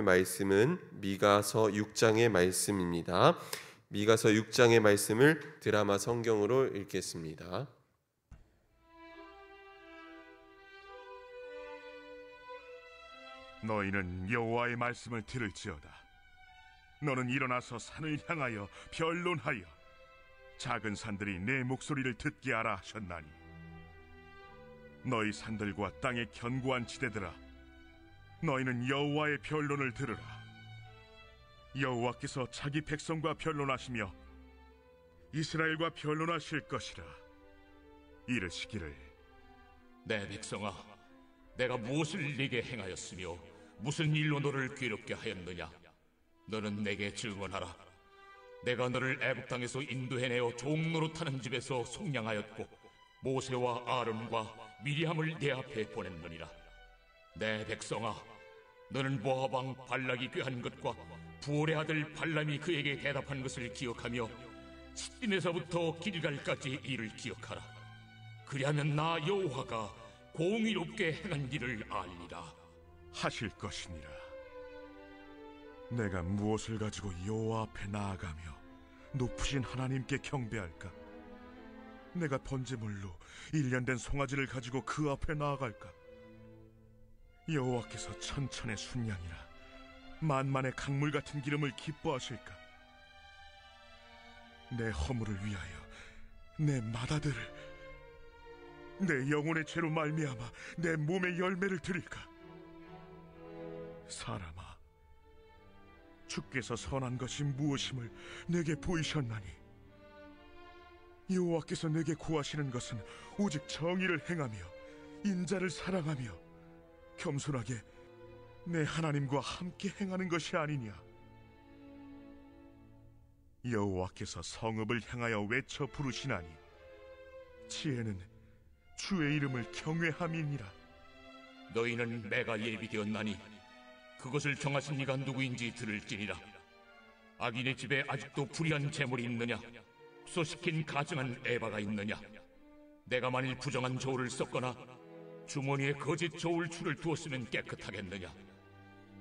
말씀은 미가서 6장의 말씀입니다. 미가서 6장의 말씀을 드라마 성경으로 읽겠습니다. 너희는 여호와의 말씀을 들을지어다. 너는 일어나서 산을 향하여 변론하여 작은 산들이 내 목소리를 듣게 하라 하셨나니, 너희 산들과 땅의 견고한 지대들아, 너희는 여호와의 변론을 들으라. 여호와께서 자기 백성과 변론하시며 이스라엘과 변론하실 것이라. 이르시기를, 내 백성아, 내가 무엇을 네게 행하였으며 무슨 일로 너를 괴롭게 하였느냐? 너는 내게 증언하라. 내가 너를 애굽 땅에서 인도해내어 종노릇하는 집에서 속량하였고 모세와 아론과 미리암을 내 앞에 보냈느니라. 내 백성아, 너는 모압 왕 발락이 꾀한 것과 부올의 아들 발람이 그에게 대답한 것을 기억하며 시딤에서부터 길갈까지 이를 기억하라. 그리하면 나 여호와가 공의롭게 행한 일을 알리라 하실 것이니라. 내가 무엇을 가지고 여호와 앞에 나아가며 높으신 하나님께 경배할까? 내가 번제물로 1년 된 송아지를 가지고 그 앞에 나아갈까? 여호와께서 천천의 순양이라 만만의 강물 같은 기름을 기뻐하실까? 내 허물을 위하여 내 맏아들을, 내 영혼의 죄로 말미암아 내 몸의 열매를 드릴까? 사람아, 주께서 선한 것이 무엇임을 내게 보이셨나니, 여호와께서 내게 구하시는 것은 오직 정의를 행하며 인자를 사랑하며 겸손하게 내 하나님과 함께 행하는 것이 아니냐? 여호와께서 성읍을 향하여 외쳐 부르시나니 지혜는 주의 이름을 경외함이니라. 너희는 내가 예비되었나니 그것을 정하신 이가 누구인지 들을지니라. 악인의 집에 아직도 불의한 재물이 있느냐? 흡소시킨 가증한 에바가 있느냐? 내가 만일 부정한 저울을 썼거나 주머니에 거짓 저울 줄을 두었으면 깨끗하겠느냐?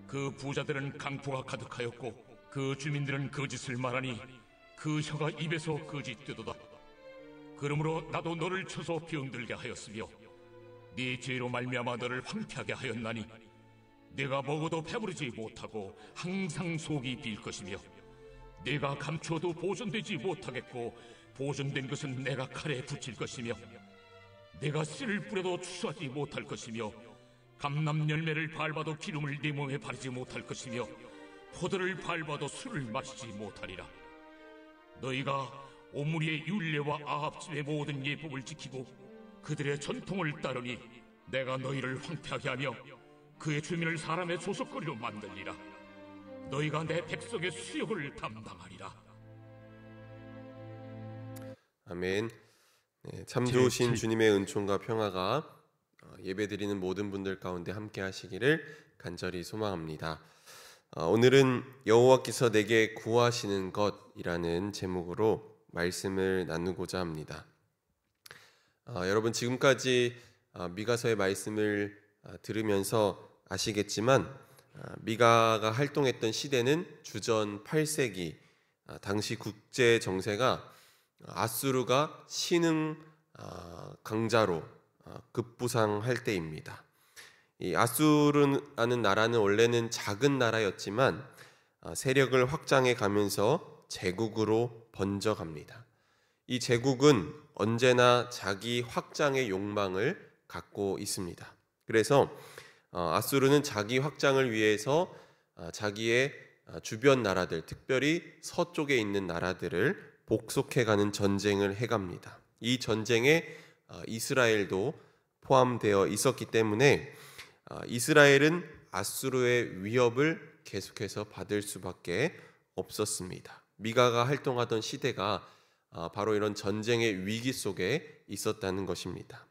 그 부자들은 강포가 가득하였고 그 주민들은 거짓을 말하니 그 혀가 입에서 거짓되도다. 그러므로 나도 너를 쳐서 병들게 하였으며 네 죄로 말미암아 너를 황폐하게 하였나니, 네가 먹어도 배부르지 못하고 항상 속이 빌 것이며 네가 감추어도 보존되지 못하겠고 보존된 것은 내가 칼에 붙일 것이며 네가 씨를 뿌려도 추수하지 못할 것이며 감람 열매를 밟아도 기름을 네 몸에 바르지 못할 것이며 포도를 밟아도 술을 마시지 못하리라. 너희가 오므리의 율례와 아합 집의 모든 예법을 지키고 그들의 전통을 따르니 내가 너희를 황폐하게 하며 그의 주민을 사람의 조석거리로 만들리라. 너희가 내 백성의 수욕을 담당하리라. 아멘. 참 좋으신 주님의 은총과 평화가 예배드리는 모든 분들 가운데 함께 하시기를 간절히 소망합니다. 오늘은 여호와께서 내게 구하시는 것이라는 제목으로 말씀을 나누고자 합니다. 여러분, 지금까지 미가서의 말씀을 들으면서 아시겠지만 미가가 활동했던 시대는 주전 8세기, 당시 국제 정세가 아수르가 신흥 강자로 급부상할 때입니다. 이 아수르라는 나라는 원래는 작은 나라였지만 세력을 확장해 가면서 제국으로 번져갑니다. 이 제국은 언제나 자기 확장의 욕망을 갖고 있습니다. 그래서 아수르는 자기 확장을 위해서 자기의 주변 나라들, 특별히 서쪽에 있는 나라들을 복속해가는 전쟁을 해갑니다. 이 전쟁에 이스라엘도 포함되어 있었기 때문에 이스라엘은 아수르의 위협을 계속해서 받을 수밖에 없었습니다. 미가가 활동하던 시대가 바로 이런 전쟁의 위기 속에 있었다는 것입니다.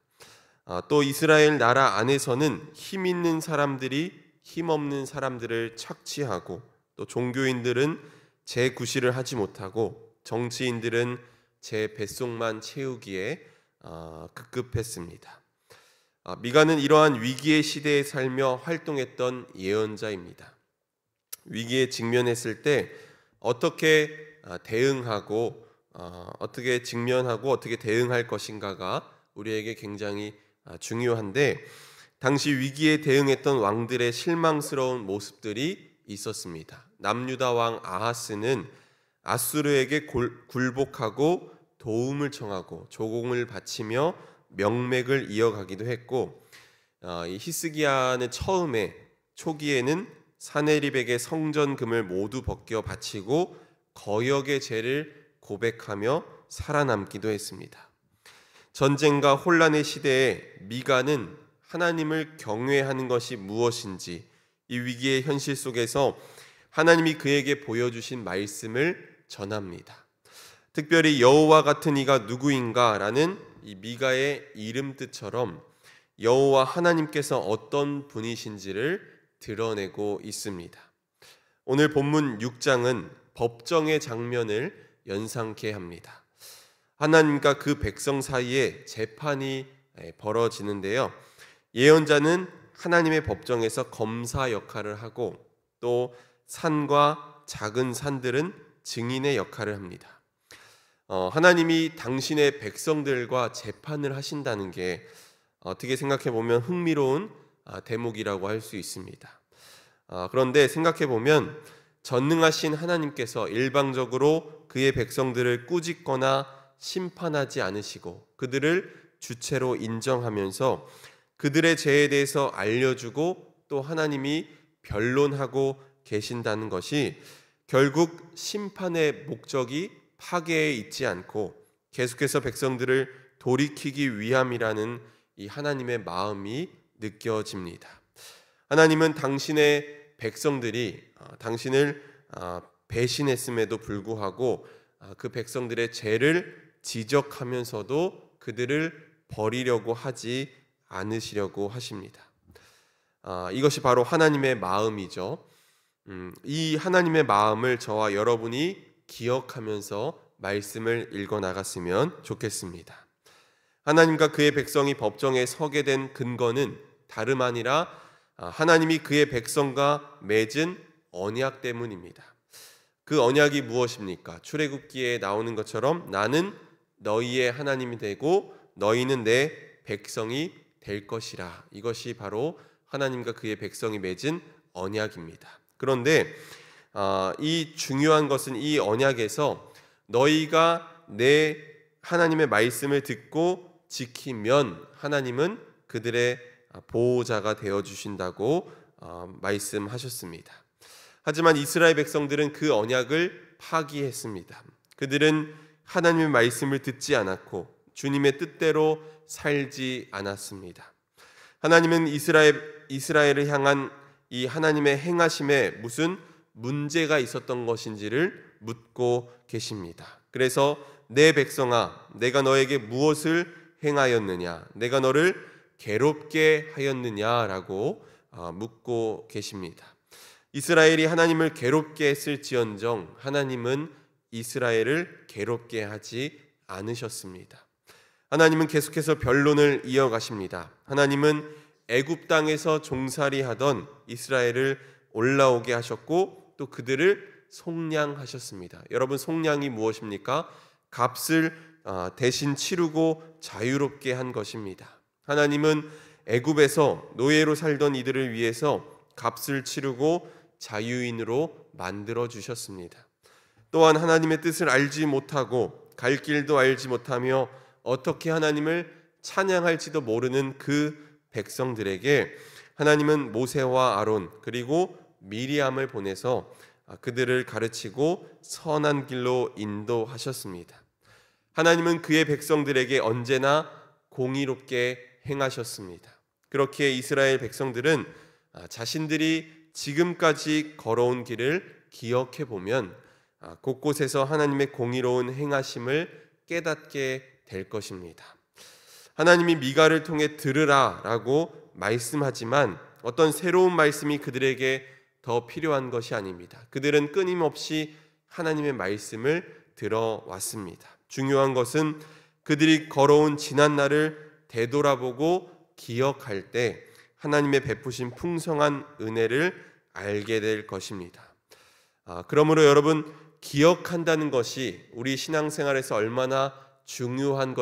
또 이스라엘 나라 안에서는 힘 있는 사람들이 힘없는 사람들을 착취하고, 또 종교인들은 제 구실을 하지 못하고, 정치인들은 제 뱃속만 채우기에 급급했습니다. 미가는 이러한 위기의 시대에 살며 활동했던 예언자입니다. 위기에 직면했을 때 어떻게 대응하고 어떻게 직면하고 어떻게 대응할 것인가가 우리에게 굉장히 중요한데, 당시 위기에 대응했던 왕들의 실망스러운 모습들이 있었습니다. 남유다 왕 아하스는 아수르에게 굴복하고 도움을 청하고 조공을 바치며 명맥을 이어가기도 했고, 이 히스기야는 초기에는 사네립에게 성전금을 모두 벗겨 바치고 거역의 죄를 고백하며 살아남기도 했습니다. 전쟁과 혼란의 시대에 미가는 하나님을 경외하는 것이 무엇인지, 이 위기의 현실 속에서 하나님이 그에게 보여주신 말씀을 전합니다. 특별히 여호와 같은 이가 누구인가 라는 이 미가의 이름 뜻처럼 여호와 하나님께서 어떤 분이신지를 드러내고 있습니다. 오늘 본문 6장은 법정의 장면을 연상케 합니다. 하나님과 그 백성 사이에 재판이 벌어지는데요. 예언자는 하나님의 법정에서 검사 역할을 하고, 또 산과 작은 산들은 증인의 역할을 합니다. 하나님이 당신의 백성들과 재판을 하신다는 게 어떻게 생각해 보면 흥미로운 대목이라고 할 수 있습니다. 그런데 생각해 보면 전능하신 하나님께서 일방적으로 그의 백성들을 꾸짖거나 심판하지 않으시고 그들을 주체로 인정하면서 그들의 죄에 대해서 알려주고 또 하나님이 변론하고 계신다는 것이 결국 심판의 목적이 파괴에 있지 않고 계속해서 백성들을 돌이키기 위함이라는 이 하나님의 마음이 느껴집니다. 하나님은 당신의 백성들이 당신을 배신했음에도 불구하고 그 백성들의 죄를 지적하면서도 그들을 버리려고 하지 않으시려고 하십니다. 이것이 바로 하나님의 마음이죠. 이 하나님의 마음을 저와 여러분이 기억하면서 말씀을 읽어 나갔으면 좋겠습니다. 하나님과 그의 백성이 법정에 서게 된 근거는 다름 아니라 하나님이 그의 백성과 맺은 언약 때문입니다. 그 언약이 무엇입니까? 출애굽기에 나오는 것처럼 나는 너희의 하나님이 되고 너희는 내 백성이 될 것이라. 이것이 바로 하나님과 그의 백성이 맺은 언약입니다. 그런데 이 중요한 것은 이 언약에서 너희가 내 하나님의 말씀을 듣고 지키면 하나님은 그들의 보호자가 되어주신다고 말씀하셨습니다. 하지만 이스라엘 백성들은 그 언약을 파기했습니다. 그들은 하나님의 말씀을 듣지 않았고 주님의 뜻대로 살지 않았습니다. 하나님은 이스라엘을 향한 이 하나님의 행하심에 무슨 문제가 있었던 것인지를 묻고 계십니다. 그래서 내 백성아, 내가 너에게 무엇을 행하였느냐? 내가 너를 괴롭게 하였느냐라고 묻고 계십니다. 이스라엘이 하나님을 괴롭게 했을지언정 하나님은 이스라엘을 괴롭게 하지 않으셨습니다. 하나님은 계속해서 변론을 이어가십니다. 하나님은 애굽 땅에서 종살이하던 이스라엘을 올라오게 하셨고 또 그들을 속량하셨습니다. 여러분, 속량이 무엇입니까? 값을 대신 치르고 자유롭게 한 것입니다. 하나님은 애굽에서 노예로 살던 이들을 위해서 값을 치르고 자유인으로 만들어 주셨습니다. 또한 하나님의 뜻을 알지 못하고 갈 길도 알지 못하며 어떻게 하나님을 찬양할지도 모르는 그 백성들에게 하나님은 모세와 아론 그리고 미리암을 보내서 그들을 가르치고 선한 길로 인도하셨습니다. 하나님은 그의 백성들에게 언제나 공의롭게 행하셨습니다. 그렇게 이스라엘 백성들은 자신들이 지금까지 걸어온 길을 기억해 보면 곳곳에서 하나님의 공의로운 행하심을 깨닫게 될 것입니다. 하나님이 미가를 통해 들으라라고 말씀하지만 어떤 새로운 말씀이 그들에게 더 필요한 것이 아닙니다. 그들은 끊임없이 하나님의 말씀을 들어왔습니다. 중요한 것은 그들이 걸어온 지난 날을 되돌아보고 기억할 때 하나님의 베푸신 풍성한 은혜를 알게 될 것입니다. 그러므로 여러분, 기억한다는 것이 우리 신앙생활에서 얼마나 중요한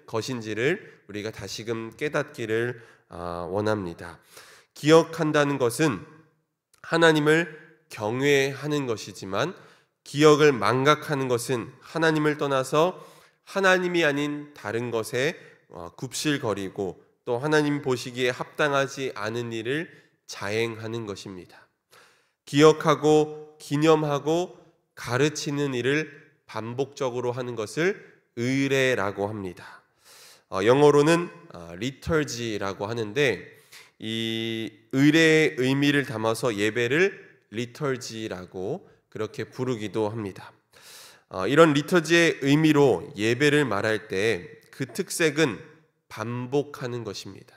것인지를 우리가 다시금 깨닫기를 원합니다. 기억한다는 것은 하나님을 경외하는 것이지만, 기억을 망각하는 것은 하나님을 떠나서 하나님이 아닌 다른 것에 굽실거리고 또 하나님 보시기에 합당하지 않은 일을 자행하는 것입니다. 기억하고 기념하고 가르치는 일을 반복적으로 하는 것을 의례라고 합니다. 영어로는 liturgy라고 하는데, 이 의례의 의미를 담아서 예배를 liturgy라고 그렇게 부르기도 합니다. 이런 리터지의 의미로 예배를 말할 때 그 특색은 반복하는 것입니다.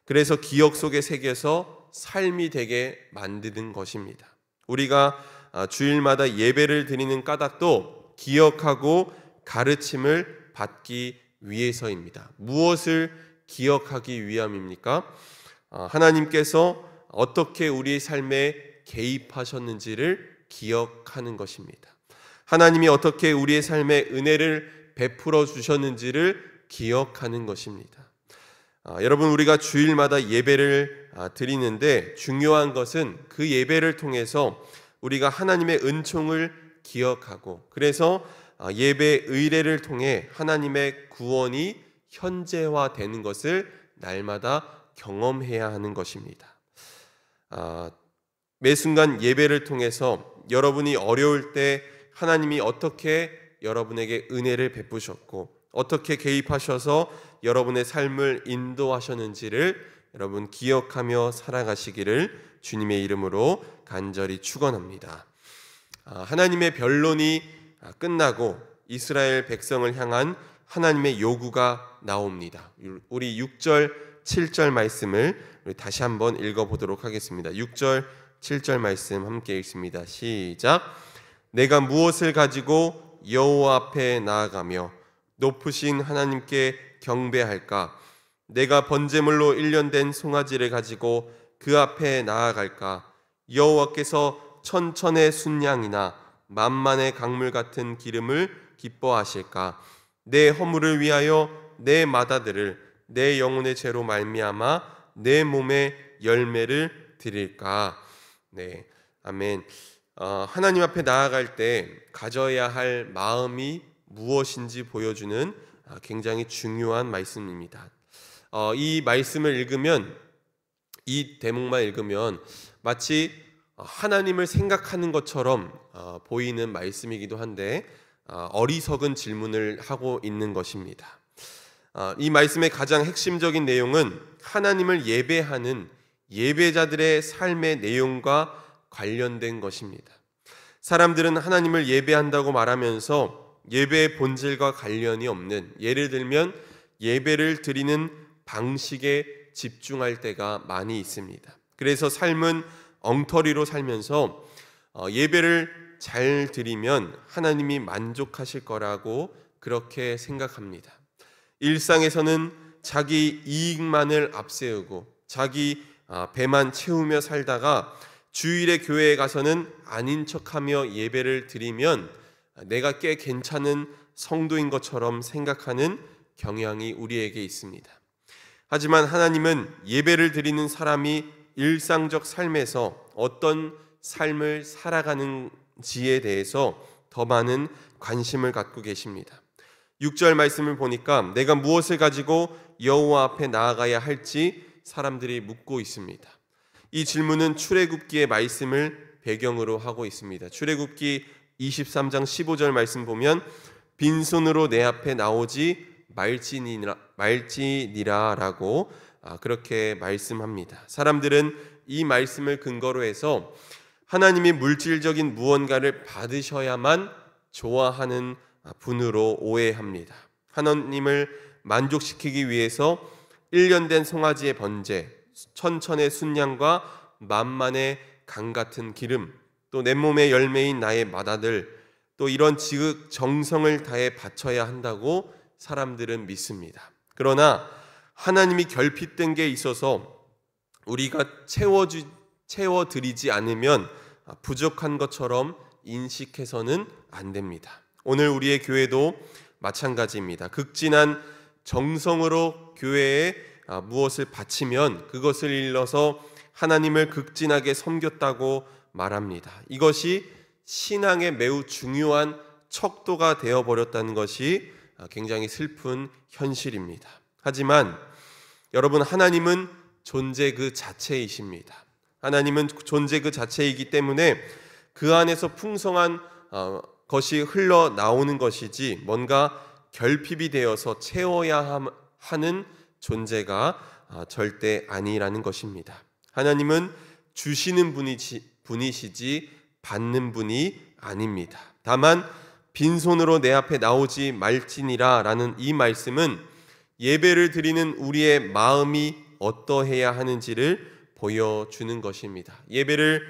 그래서 기억 속에 새겨서 삶이 되게 만드는 것입니다. 우리가 주일마다 예배를 드리는 까닭도 기억하고 가르침을 받기 위해서입니다. 무엇을 기억하기 위함입니까? 하나님께서 어떻게 우리 삶에 개입하셨는지를 기억하는 것입니다. 하나님이 어떻게 우리의 삶에 은혜를 베풀어 주셨는지를 기억하는 것입니다. 여러분, 우리가 주일마다 예배를 드리는데 중요한 것은 그 예배를 통해서 우리가 하나님의 은총을 기억하고, 그래서 예배 의례를 통해 하나님의 구원이 현재화되는 것을 날마다 경험해야 하는 것입니다. 매 순간 예배를 통해서 여러분이 어려울 때 하나님이 어떻게 여러분에게 은혜를 베푸셨고 어떻게 개입하셔서 여러분의 삶을 인도하셨는지를 여러분 기억하며 살아가시기를 주님의 이름으로 간절히 축원합니다. 하나님의 변론이 끝나고 이스라엘 백성을 향한 하나님의 요구가 나옵니다. 우리 6절, 7절 말씀을 다시 한번 읽어보도록 하겠습니다. 6절, 7절 말씀 함께 읽습니다. 시작. 내가 무엇을 가지고 여호와 앞에 나아가며 높으신 하나님께 경배할까? 내가 번제물로 1년 된 송아지를 가지고 그 앞에 나아갈까? 여호와께서 천천의 순양이나 만만의 강물 같은 기름을 기뻐하실까? 내 허물을 위하여 내 마다들을 내 영혼의 죄로 말미암아 내 몸에 열매를 드릴까? 네, 아멘. 하나님 앞에 나아갈 때 가져야 할 마음이 무엇인지 보여주는 굉장히 중요한 말씀입니다. 이 말씀을 읽으면, 이 대목만 읽으면 마치 하나님을 생각하는 것처럼 보이는 말씀이기도 한데 어리석은 질문을 하고 있는 것입니다. 이 말씀의 가장 핵심적인 내용은 하나님을 예배하는 예배자들의 삶의 내용과 관련된 것입니다. 사람들은 하나님을 예배한다고 말하면서 예배의 본질과 관련이 없는, 예를 들면 예배를 드리는 방식에 집중할 때가 많이 있습니다. 그래서 삶은 엉터리로 살면서 예배를 잘 드리면 하나님이 만족하실 거라고 그렇게 생각합니다. 일상에서는 자기 이익만을 앞세우고 자기 배만 채우며 살다가 주일에 교회에 가서는 아닌 척하며 예배를 드리면 내가 꽤 괜찮은 성도인 것처럼 생각하는 경향이 우리에게 있습니다. 하지만 하나님은 예배를 드리는 사람이 일상적 삶에서 어떤 삶을 살아가는지에 대해서 더 많은 관심을 갖고 계십니다. 6절 말씀을 보니까 내가 무엇을 가지고 여호와 앞에 나아가야 할지 사람들이 묻고 있습니다. 이 질문은 출애굽기의 말씀을 배경으로 하고 있습니다. 출애굽기 23장 15절 말씀 보면 빈손으로 내 앞에 나오지 말지니라라고 그렇게 말씀합니다. 사람들은 이 말씀을 근거로 해서 하나님이 물질적인 무언가를 받으셔야만 좋아하는 분으로 오해합니다. 하나님을 만족시키기 위해서 1년 된 송아지의 번제, 천천의 순양과 만만의 강 같은 기름, 또 내 몸의 열매인 나의 맏아들, 또 이런 지극 정성을 다해 바쳐야 한다고 사람들은 믿습니다. 그러나 하나님이 결핍된 게 있어서 우리가 채워드리지 않으면 부족한 것처럼 인식해서는 안 됩니다. 오늘 우리의 교회도 마찬가지입니다. 극진한 정성으로 교회에 무엇을 바치면 그것을 일러서 하나님을 극진하게 섬겼다고 말합니다. 이것이 신앙의 매우 중요한 척도가 되어버렸다는 것이 굉장히 슬픈 현실입니다. 하지만 여러분, 하나님은 존재 그 자체이십니다. 하나님은 존재 그 자체이기 때문에 그 안에서 풍성한 것이 흘러나오는 것이지 뭔가 결핍이 되어서 채워야 하는 존재가 절대 아니라는 것입니다. 하나님은 주시는 분이시지 받는 분이 아닙니다. 다만 빈손으로 내 앞에 나오지 말지니라 라는 이 말씀은 예배를 드리는 우리의 마음이 어떠해야 하는지를 보여주는 것입니다. 예배를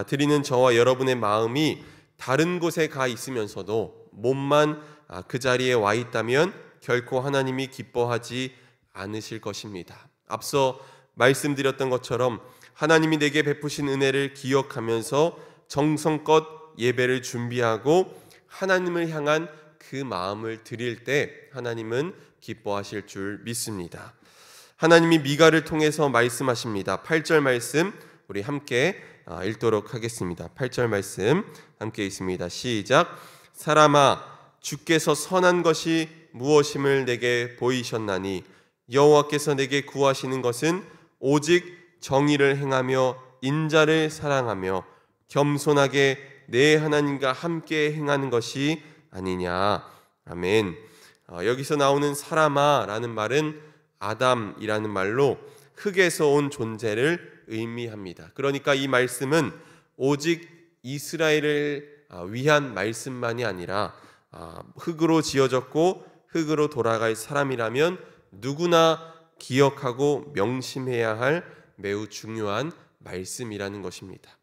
드리는 저와 여러분의 마음이 다른 곳에 가 있으면서도 몸만 그 자리에 와 있다면 결코 하나님이 기뻐하지 않으실 것입니다. 앞서 말씀드렸던 것처럼 하나님이 내게 베푸신 은혜를 기억하면서 정성껏 예배를 준비하고 하나님을 향한 그 마음을 드릴 때 하나님은 기뻐하실 줄 믿습니다. 하나님이 미가를 통해서 말씀하십니다. 8절 말씀 우리 함께 읽도록 하겠습니다. 8절 말씀 함께 있습니다. 시작. 사람아, 주께서 선한 것이 무엇임을 내게 보이셨나니 여호와께서 내게 구하시는 것은 오직 정의를 행하며 인자를 사랑하며 겸손하게 내 하나님과 함께 행하는 것이 아니냐. 아멘. 여기서 나오는 사람아 라는 말은 아담이라는 말로 흙에서 온 존재를 의미합니다. 그러니까 이 말씀은 오직 이스라엘을 위한 말씀만이 아니라 흙으로 지어졌고 흙으로 돌아갈 사람이라면 누구나 기억하고 명심해야 할 매우 중요한 말씀이라는 것입니다.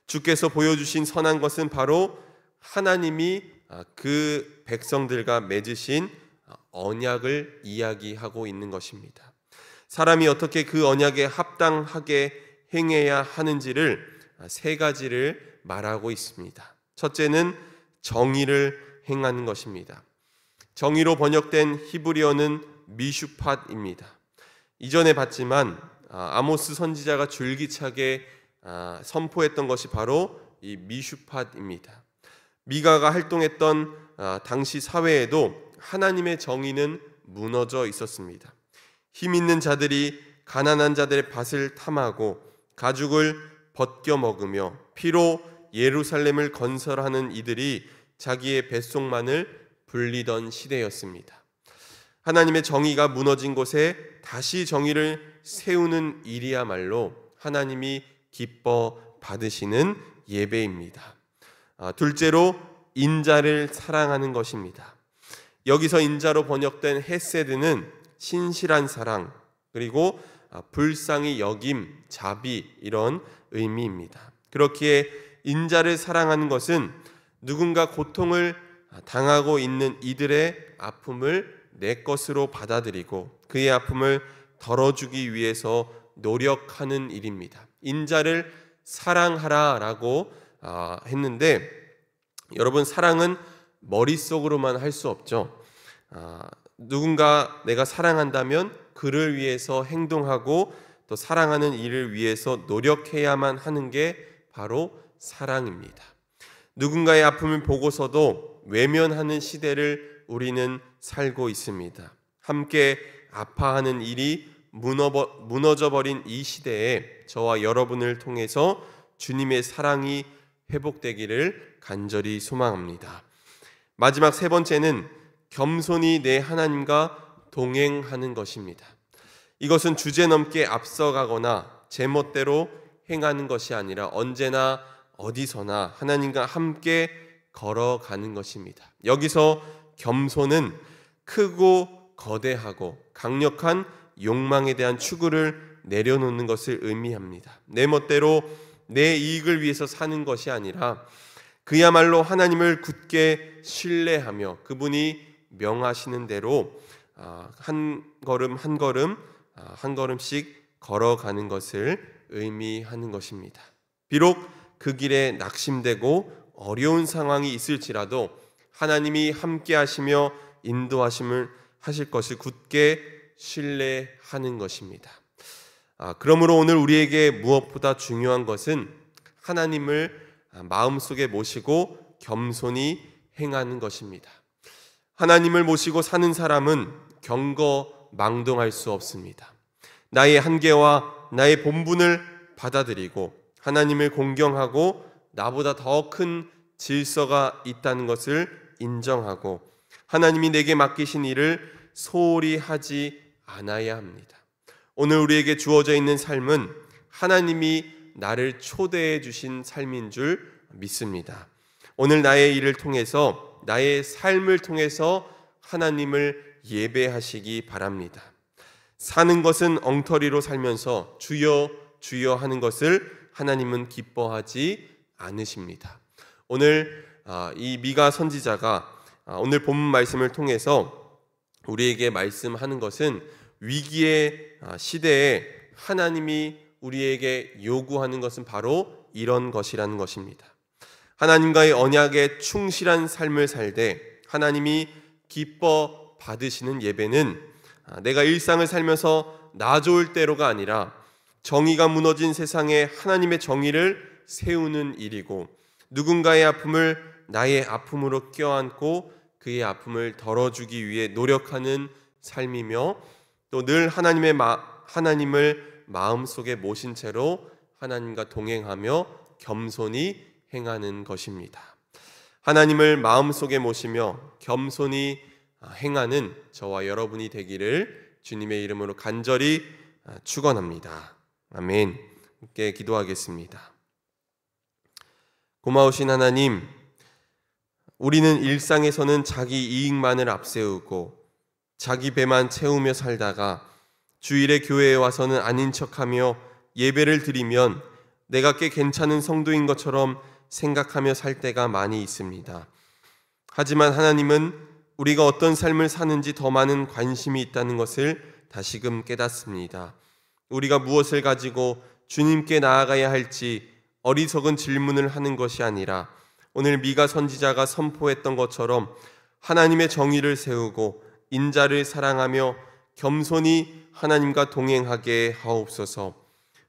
주께서 보여주신 선한 것은 바로 하나님이 그 백성들과 맺으신 언약을 이야기하고 있는 것입니다. 사람이 어떻게 그 언약에 합당하게 행해야 하는지를 세 가지를 말하고 있습니다. 첫째는 정의를 행하는 것입니다. 정의로 번역된 히브리어는 미슈팟입니다. 이전에 봤지만 아모스 선지자가 줄기차게 선포했던 것이 바로 이 미슈팟입니다. 미가가 활동했던 당시 사회에도 하나님의 정의는 무너져 있었습니다. 힘 있는 자들이 가난한 자들의 밭을 탐하고 가죽을 벗겨 먹으며 피로 예루살렘을 건설하는 이들이 자기의 뱃속만을 불리던 시대였습니다. 하나님의 정의가 무너진 곳에 다시 정의를 세우는 일이야말로 하나님이 기뻐 받으시는 예배입니다. 둘째로 인자를 사랑하는 것입니다. 여기서 인자로 번역된 헤세드는 신실한 사랑, 그리고 불쌍히 여김, 자비 이런 의미입니다. 그렇기에 인자를 사랑하는 것은 누군가 고통을 당하고 있는 이들의 아픔을 내 것으로 받아들이고 그의 아픔을 덜어주기 위해서 노력하는 일입니다. 인자를 사랑하라라고 했는데 여러분, 사랑은 머릿속으로만 할 수 없죠. 누군가 내가 사랑한다면 그를 위해서 행동하고 또 사랑하는 이를 위해서 노력해야만 하는 게 바로 사랑입니다. 누군가의 아픔을 보고서도 외면하는 시대를 우리는 살고 있습니다. 함께 아파하는 일이 무너져버린 이 시대에 저와 여러분을 통해서 주님의 사랑이 회복되기를 간절히 소망합니다. 마지막 세 번째는 겸손히 내 하나님과 동행하는 것입니다. 이것은 주제넘게 앞서가거나 제멋대로 행하는 것이 아니라 언제나 어디서나 하나님과 함께 걸어가는 것입니다. 여기서 겸손은 크고 거대하고 강력한 욕망에 대한 추구를 내려놓는 것을 의미합니다. 내 멋대로 내 이익을 위해서 사는 것이 아니라 그야말로 하나님을 굳게 신뢰하며 그분이 명하시는 대로 한 걸음 한 걸음 한 걸음씩 걸어가는 것을 의미하는 것입니다. 비록 그 길에 낙심되고 어려운 상황이 있을지라도 하나님이 함께 하시며 인도하심을 하실 것을 굳게 신뢰하는 것입니다. 그러므로 오늘 우리에게 무엇보다 중요한 것은 하나님을 마음속에 모시고 겸손히 행하는 것입니다. 하나님을 모시고 사는 사람은 경거망동할 수 없습니다. 나의 한계와 나의 본분을 받아들이고 하나님을 공경하고 나보다 더 큰 질서가 있다는 것을 인정하고 하나님이 내게 맡기신 일을 소홀히 하지 않아야 합니다. 오늘 우리에게 주어져 있는 삶은 하나님이 나를 초대해 주신 삶인 줄 믿습니다. 오늘 나의 일을 통해서, 나의 삶을 통해서 하나님을 예배하시기 바랍니다. 사는 것은 엉터리로 살면서 주여 주여 하는 것을 하나님은 기뻐하지 않으십니다. 오늘 이 미가 선지자가 오늘 본문 말씀을 통해서 우리에게 말씀하는 것은 위기의 시대에 하나님이 우리에게 요구하는 것은 바로 이런 것이라는 것입니다. 하나님과의 언약에 충실한 삶을 살되 하나님이 기뻐 받으시는 예배는 내가 일상을 살면서 나 좋을 대로가 아니라 정의가 무너진 세상에 하나님의 정의를 세우는 일이고 누군가의 아픔을 나의 아픔으로 껴안고 그의 아픔을 덜어주기 위해 노력하는 삶이며 또 늘 하나님을 마음속에 모신 채로 하나님과 동행하며 겸손히 행하는 것입니다. 하나님을 마음속에 모시며 겸손히 행하는 저와 여러분이 되기를 주님의 이름으로 간절히 축원합니다. 아멘. 함께 기도하겠습니다. 고마우신 하나님, 우리는 일상에서는 자기 이익만을 앞세우고 자기 배만 채우며 살다가 주일에 교회에 와서는 아닌 척하며 예배를 드리면 내가 꽤 괜찮은 성도인 것처럼 생각하며 살 때가 많이 있습니다. 하지만 하나님은 우리가 어떤 삶을 사는지 더 많은 관심이 있다는 것을 다시금 깨닫습니다. 우리가 무엇을 가지고 주님께 나아가야 할지 어리석은 질문을 하는 것이 아니라 오늘 미가 선지자가 선포했던 것처럼 하나님의 정의를 세우고 인자를 사랑하며 겸손히 하나님과 동행하게 하옵소서.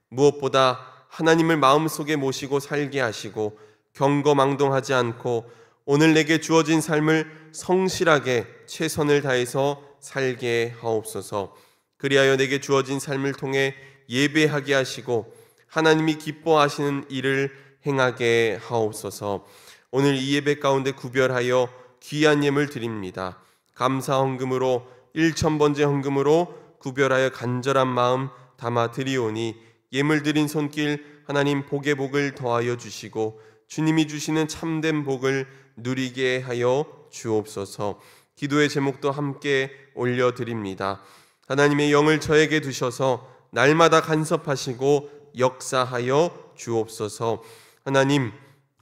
무엇보다 하나님을 마음속에 모시고 살게 하시고 경거망동하지 않고 오늘 내게 주어진 삶을 성실하게 최선을 다해서 살게 하옵소서. 그리하여 내게 주어진 삶을 통해 예배하게 하시고 하나님이 기뻐하시는 일을 행하게 하옵소서. 오늘 이 예배 가운데 구별하여 귀한 예물 드립니다. 감사 헌금으로 1,000번째 헌금으로 구별하여 간절한 마음 담아 드리오니 예물 드린 손길 하나님 복의 복을 더하여 주시고 주님이 주시는 참된 복을 누리게 하여 주옵소서. 기도의 제목도 함께 올려드립니다. 하나님의 영을 저에게 두셔서 날마다 간섭하시고 역사하여 주옵소서. 하나님,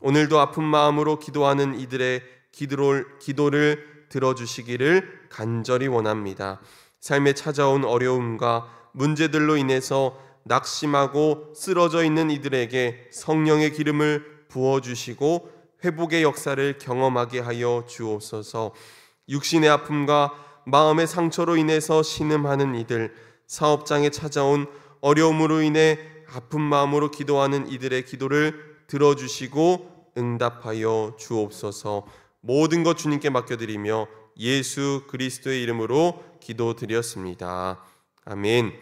오늘도 아픈 마음으로 기도하는 이들의 기도를 들어주시기를 간절히 원합니다. 삶에 찾아온 어려움과 문제들로 인해서 낙심하고 쓰러져 있는 이들에게 성령의 기름을 부어주시고 회복의 역사를 경험하게 하여 주옵소서. 육신의 아픔과 마음의 상처로 인해서 신음하는 이들, 사업장에 찾아온 어려움으로 인해 아픈 마음으로 기도하는 이들의 기도를 들어주시고 응답하여 주옵소서. 모든 것 주님께 맡겨드리며 예수 그리스도의 이름으로 기도드렸습니다. 아멘.